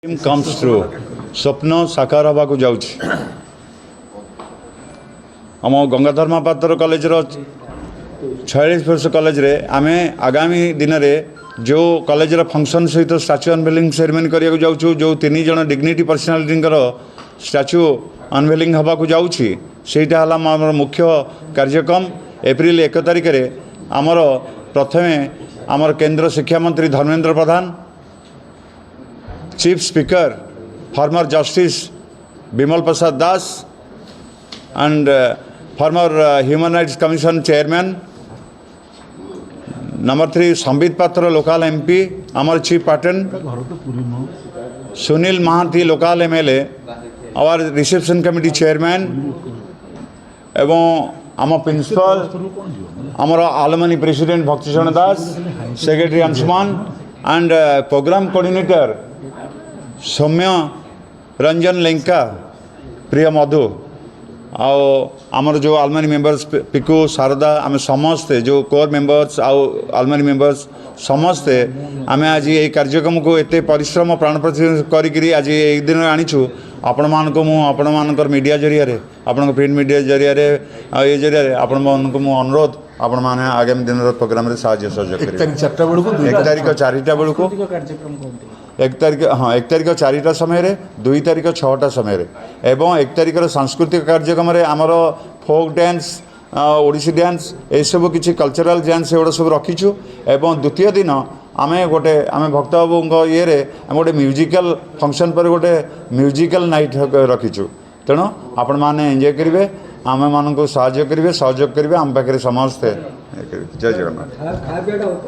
Dream comes true. स्वप्न साकार हवा को जाउछि आम गंगाधर महापात्र कॉलेज 46 वर्ष कॉलेज रे आमे आगामी दिन रे जो कॉलेज फंक्शन सहित स्टाच्यू अनवेलिंग सेरेमनी करिया जाउछु जो 3 जन डिग्निटी पर्सनालिटी स्टाच्यू अनवेलिंग हवा को जाउछि सेटा हला हमर मुख्य कार्यक्रम एप्रिल 1 तारिख रे आमर प्रथमे आमर केंद्र शिक्षा मंत्री Dharmendra Pradhan chief speaker former justice Vimal Prasad Das and former Human Rights Commission chairman, number 3 Sambit Patra local MP, our chief patron Sunil Mahanti local MLA, our reception committee chairman, एवं आम प्रिंसिपल आमर alumni president Bhaktisharan Das, secretary Anshuman and program coordinator Soumya Ranjan Lenka प्रिय मधु आओ आमर जो आलमानी members Piku Sharda आम समस्ते जो कोर मेंबर्स आउ आलमानी मेंबर्स समस्ते आम आज ये कार्यक्रम को एत परिश्रम प्राण करी आज एक दिन आनीचु आपण मान को आपण मानकर मीडिया जरिया रे आपण प्रिंट मीडिया जरिया रे ये जरिया रे आपण मान को अनुरोध आपण माने आगामी दिन प्रोग्राम रे साहाय्य सहयोग करिवे 1 तारिख 4टा बेलू को 1 तारिख हाँ 1 तारिख 4टा समय रे 2 तारिख 6टा समय रे एवं 1 तारिख सांस्कृतिक कार्यक्रम रे आमर फोक डांस ओडिसी डांस ए सब किछि कल्चरल डांस एवडा सब रखिछु एवं द्वितीय दिन आमे गोटे आमे भक्त बाबू ये रे आमे गोटे म्यूजिकल फंक्शन पर गोटे म्यूजिकल नाइट रखिछु तेणु आपण माने एंजॉय करिवे आमे मानन को सहयोग करिवे सहयोग करिवे आम पाखरे समस्त जय जगन्नाथ।